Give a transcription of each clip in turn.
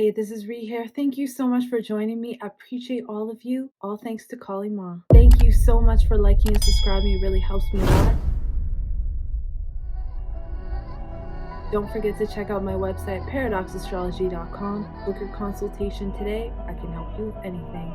Hey, this is Ree here. Thank you so much for joining me. I appreciate all of you. All thanks to Kali Ma. Thank you so much for liking and subscribing. It really helps me a lot. Don't forget to check out my website, paradoxastrology.com. Book your consultation today. I can help you with anything.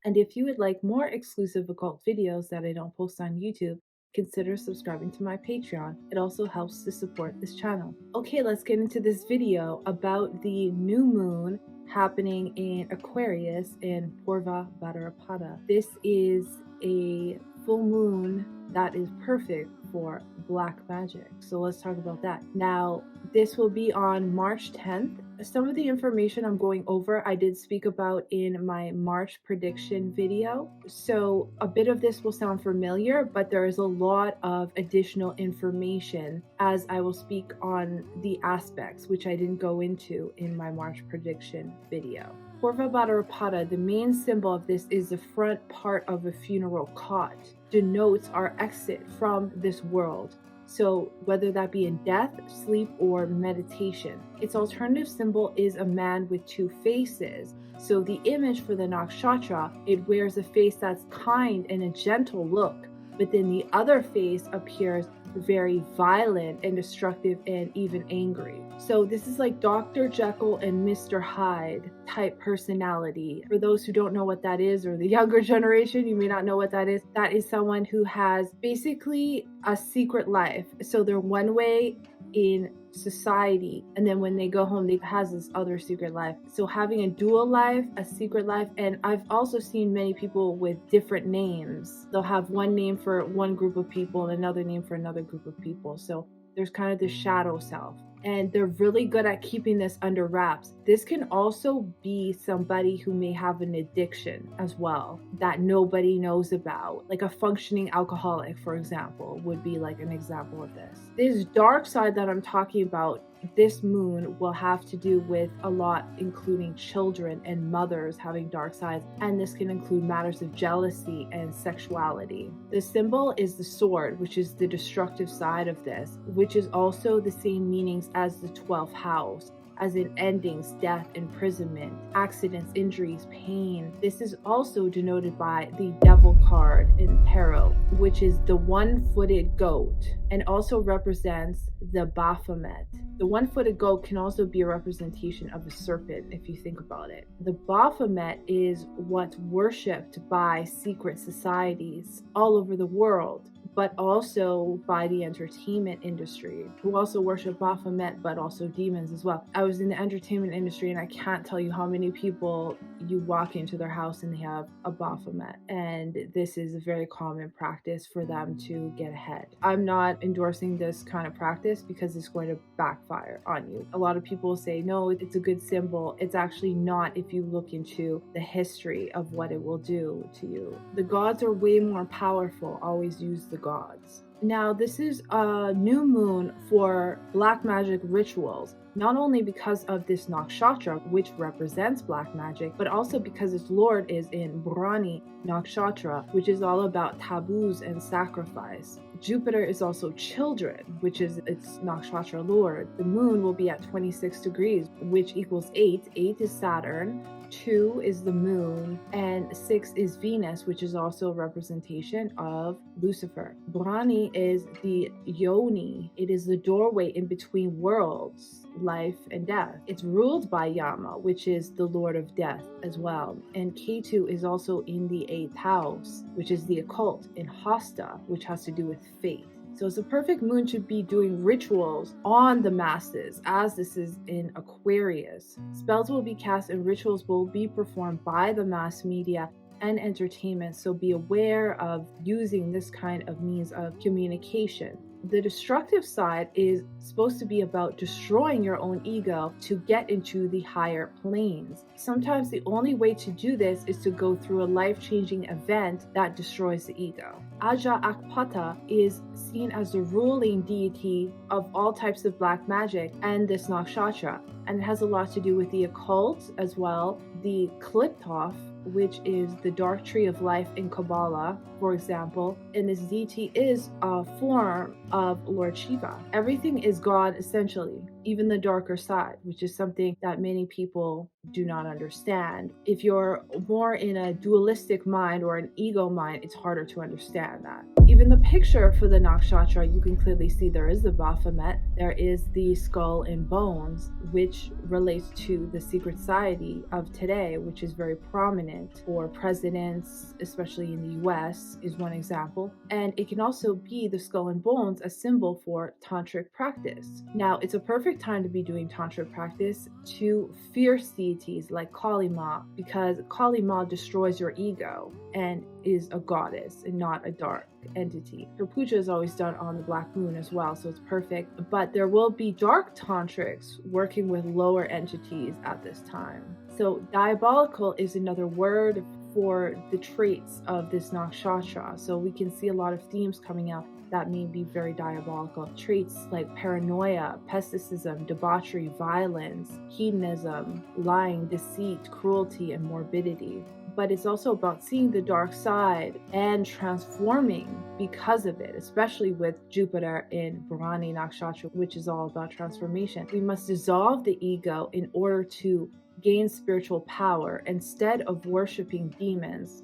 And if you would like more exclusive occult videos that I don't post on YouTube, consider subscribing to my Patreon. It also helps to support this channel. Okay, let's get into this video about the new moon happening in Aquarius in Purva Bhadrapada. This is a full moon that is perfect for black magic. So let's talk about that. Now, this will be on March 10th. Some of the information I'm going over, I did speak about in my March prediction video. So a bit of this will sound familiar, but there is a lot of additional information as I will speak on the aspects, which I didn't go into in my March prediction video. Purva Bhadrapada, the main symbol of this is the front part of a funeral cot, denotes our exit from this world. So whether that be in death, sleep, or meditation. Its alternative symbol is a man with two faces. So the image for the nakshatra, it wears a face that's kind and a gentle look, but then the other face appears very violent and destructive and even angry. So this is like Dr. Jekyll and Mr. Hyde type personality. For those who don't know what that is, or the younger generation, you may not know what that is. That is someone who has basically a secret life. So they're one way in society, and then when they go home they has this other secret life. So having a dual life, a secret life, and I've also seen many people with different names. They'll have one name for one group of people and another name for another group of people. So there's kind of the shadow self, and they're really good at keeping this under wraps. This can also be somebody who may have an addiction as well that nobody knows about, like a functioning alcoholic, for example, would be like an example of this. This dark side that I'm talking about, this moon will have to do with a lot, including children and mothers having dark sides, and this can include matters of jealousy and sexuality. The symbol is the sword, which is the destructive side of this, which is also the same meanings as the 12th house, as in endings, death, imprisonment, accidents, injuries, pain. This is also denoted by the devil card in tarot, which is the one-footed goat, and also represents the Baphomet. The one-footed goat can also be a representation of a serpent if you think about it. The Baphomet is what's worshipped by secret societies all over the world, but also by the entertainment industry, who also worship Baphomet, but also demons as well. I was in the entertainment industry, and I can't tell you how many people you walk into their house and they have a Baphomet, and this is a very common practice for them to get ahead. I'm not endorsing this kind of practice because it's going to backfire on you. A lot of people say, no, it's a good symbol. It's actually not if you look into the history of what it will do to you. The gods are way more powerful. Always use the gods. Now, this is a new moon for black magic rituals, not only because of this nakshatra, which represents black magic, but also because its lord is in Bharani nakshatra, which is all about taboos and sacrifice. Jupiter is also children, which is its nakshatra lord. The moon will be at 26 degrees, which equals 8. 8 is Saturn, 2 is the moon, and 6 is Venus, which is also a representation of Lucifer. Bharani is the yoni. It is the doorway in between worlds, life and death. It's ruled by Yama, which is the lord of death as well. And Ketu is also in the 8th house, which is the occult, in Hasta, which has to do with faith. So it's a perfect moon to be doing rituals on the masses, as this is in Aquarius. Spells will be cast and rituals will be performed by the mass media and entertainment, so be aware of using this kind of means of communication. The destructive side is supposed to be about destroying your own ego to get into the higher planes. Sometimes the only way to do this is to go through a life-changing event that destroys the ego. Aja Akpata is seen as the ruling deity of all types of black magic and this nakshatra, and it has a lot to do with the occult as well. The Kliptov, which is the dark tree of life in Kabbalah, for example, and this deity is a form of Lord Shiva. Everything is God essentially. even the darker side, which is something that many people do not understand. If you're more in a dualistic mind or an ego mind, it's harder to understand that. Even the picture for the nakshatra, you can clearly see there is the Baphomet, there is the skull and bones, which relates to the secret society of today, which is very prominent for presidents, especially in the US, is one example. And it can also be the skull and bones, a symbol for tantric practice. Now, it's a perfect time to be doing tantric practice to fierce deities like Kali Ma, because Kali Ma destroys your ego and is a goddess and not a dark entity. Her puja is always done on the black moon as well, so it's perfect. But there will be dark tantrics working with lower entities at this time. So diabolical is another word for the traits of this nakshatra. So we can see a lot of themes coming out that may be very diabolical. Traits like paranoia, pessimism, debauchery, violence, hedonism, lying, deceit, cruelty, and morbidity. But it's also about seeing the dark side and transforming because of it, especially with Jupiter in Bharani Nakshatra, which is all about transformation. We must dissolve the ego in order to gain spiritual power instead of worshiping demons,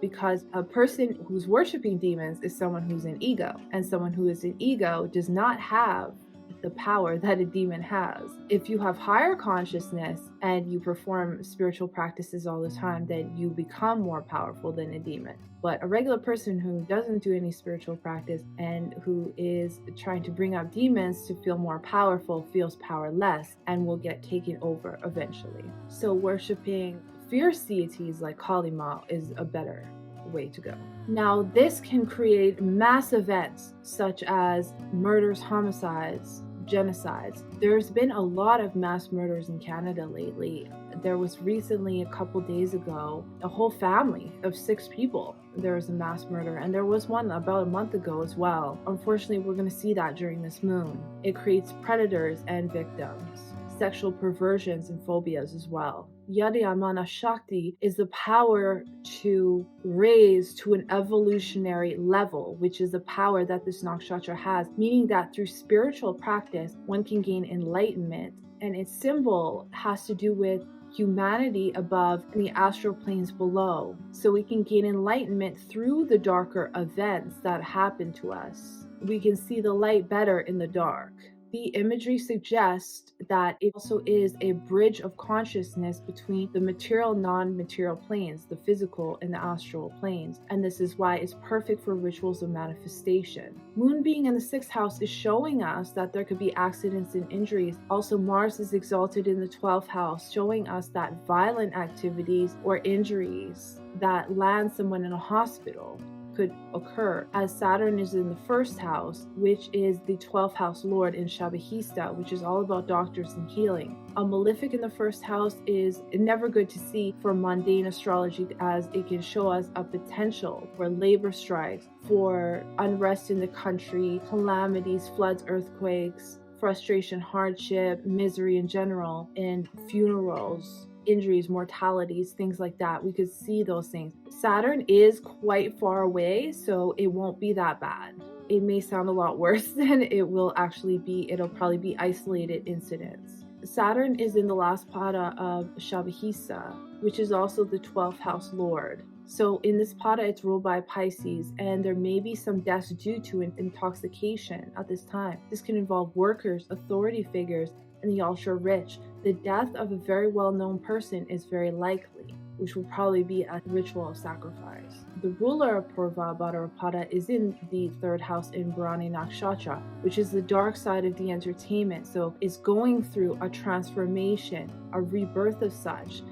because a person who's worshiping demons is someone who's in ego, and someone who is in ego does not have the power that a demon has. If you have higher consciousness and you perform spiritual practices all the time, then you become more powerful than a demon. But a regular person who doesn't do any spiritual practice and who is trying to bring up demons to feel more powerful feels powerless and will get taken over eventually. So worshiping fierce deities like Kali Ma is a better way to go. Now, this can create mass events such as murders, homicides, genocides. There's been a lot of mass murders in Canada lately. There was recently, a couple days ago, a whole family of 6 people. There was a mass murder, and there was one about a month ago as well. Unfortunately, we're going to see that during this moon. It creates predators and victims, sexual perversions and phobias as well. Yadayamana Shakti is the power to raise to an evolutionary level, which is the power that this nakshatra has, meaning that through spiritual practice, one can gain enlightenment. And its symbol has to do with humanity above and the astral planes below. So we can gain enlightenment through the darker events that happen to us. We can see the light better in the dark. The imagery suggests that it also is a bridge of consciousness between the material, non-material planes, the physical and the astral planes. And this is why it's perfect for rituals of manifestation. Moon being in the 6th house is showing us that there could be accidents and injuries. Also, Mars is exalted in the 12th house, showing us that violent activities or injuries that land someone in a hospital could occur, as Saturn is in the 1st house, which is the 12th house lord in Shabahista, which is all about doctors and healing. A malefic in the 1st house is never good to see for mundane astrology, as it can show us a potential for labor strikes, for unrest in the country, calamities, floods, earthquakes, frustration, hardship, misery in general, and funerals, injuries, mortalities, things like that. We could see those things. Saturn is quite far away, so it won't be that bad. It may sound a lot worse than it will actually be. It'll probably be isolated incidents. Saturn is in the last pada of Shabahisa, which is also the 12th house lord. So in this pada, it's ruled by Pisces, and there may be some deaths due to intoxication at this time. This can involve workers, authority figures, and the ultra rich. The death of a very well-known person is very likely, which will probably be a ritual of sacrifice. The ruler of Purva Bhadrapada is in the 3rd house in Bharani Nakshatra, which is the dark side of the entertainment. So it's going through a transformation, a rebirth of such,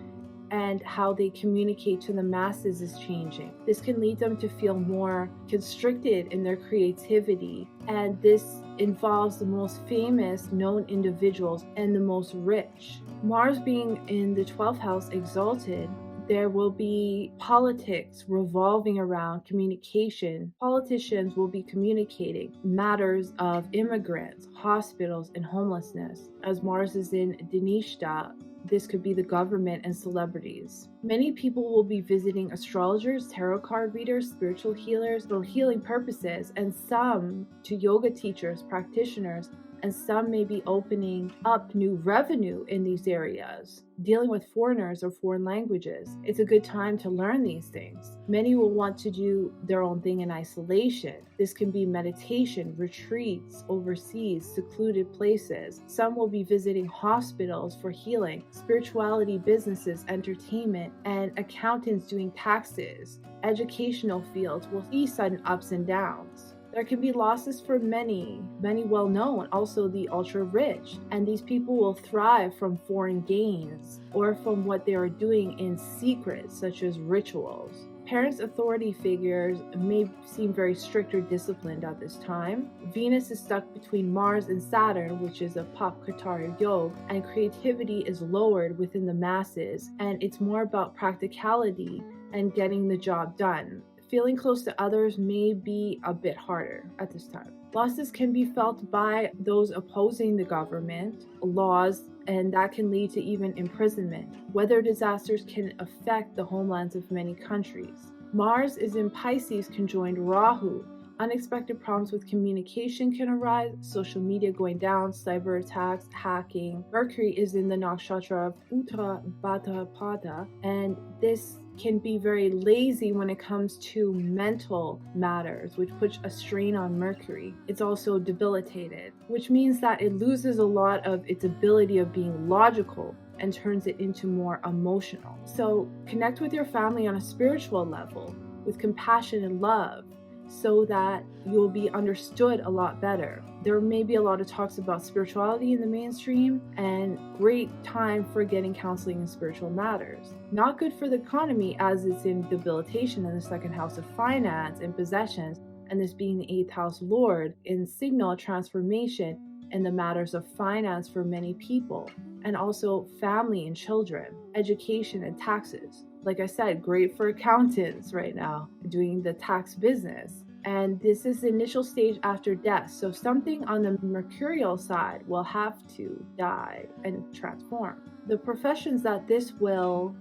and how they communicate to the masses is changing. This can lead them to feel more constricted in their creativity, and this involves the most famous known individuals and the most rich. Mars being in the 12th house exalted, there will be politics revolving around communication. Politicians will be communicating matters of immigrants, hospitals, and homelessness. As Mars is in Dhanishta, this could be the government and celebrities. Many people will be visiting astrologers, tarot card readers, spiritual healers for healing purposes, and some to yoga teachers, practitioners, and some may be opening up new revenue in these areas. Dealing with foreigners or foreign languages, it's a good time to learn these things. Many will want to do their own thing in isolation. This can be meditation, retreats, overseas, secluded places. Some will be visiting hospitals for healing, spirituality, businesses, entertainment, and accountants doing taxes. Educational fields will see sudden ups and downs. There can be losses for many well-known, also the ultra-rich, and these people will thrive from foreign gains or from what they are doing in secret, such as rituals. Parents' authority figures may seem very strict or disciplined at this time. Venus is stuck between Mars and Saturn, which is a Papkatara Yoga, and creativity is lowered within the masses, and it's more about practicality and getting the job done. Feeling close to others may be a bit harder at this time. Losses can be felt by those opposing the government, laws, and that can lead to even imprisonment. Weather disasters can affect the homelands of many countries. Mars is in Pisces conjoined Rahu. Unexpected problems with communication can arise, social media going down, cyber attacks, hacking. Mercury is in the nakshatra of Uttara Bhadrapada, and this can be very lazy when it comes to mental matters, which puts a strain on Mercury. It's also debilitated, which means that it loses a lot of its ability of being logical and turns it into more emotional. So connect with your family on a spiritual level with compassion and love, so that you'll be understood a lot better. There may be a lot of talks about spirituality in the mainstream, and great time for getting counseling in spiritual matters. Not good for the economy, as it's in debilitation in the second house of finance and possessions, and this being the 8th house lord in signal transformation in the matters of finance for many people, and also family and children, education and taxes. Like I said, great for accountants right now doing the tax business. And this is the initial stage after death. So something on the mercurial side will have to die and transform. The professions that this will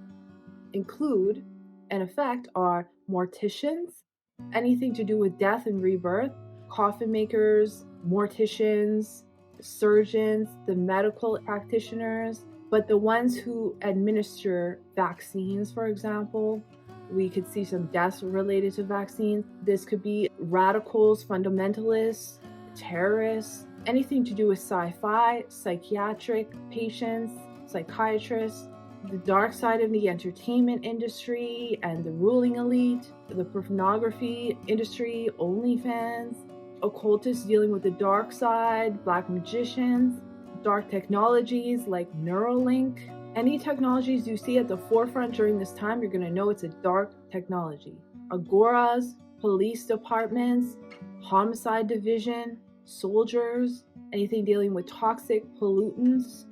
include and affect are morticians, anything to do with death and rebirth, coffin makers, morticians, surgeons, the medical practitioners, but the ones who administer vaccines, for example, we could see some deaths related to vaccines. This could be radicals, fundamentalists, terrorists, anything to do with sci-fi, psychiatric patients, psychiatrists, the dark side of the entertainment industry and the ruling elite, the pornography industry, OnlyFans, occultists dealing with the dark side, black magicians, dark technologies like Neuralink. Any technologies you see at the forefront during this time, you're going to know it's a dark technology. Agoras, police departments, homicide division, soldiers, anything dealing with toxic pollutants,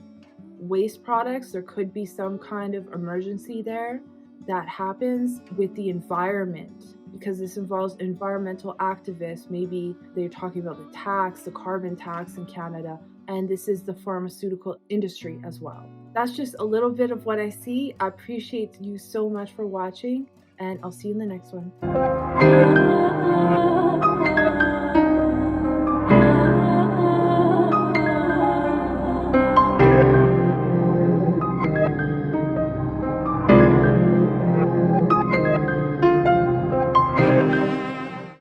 waste products. There could be some kind of emergency there that happens with the environment, because this involves environmental activists. Maybe they're talking about the tax, the carbon tax in Canada, and this is the pharmaceutical industry as well. That's just a little bit of what I see. I appreciate you so much for watching, and I'll see you in the next one.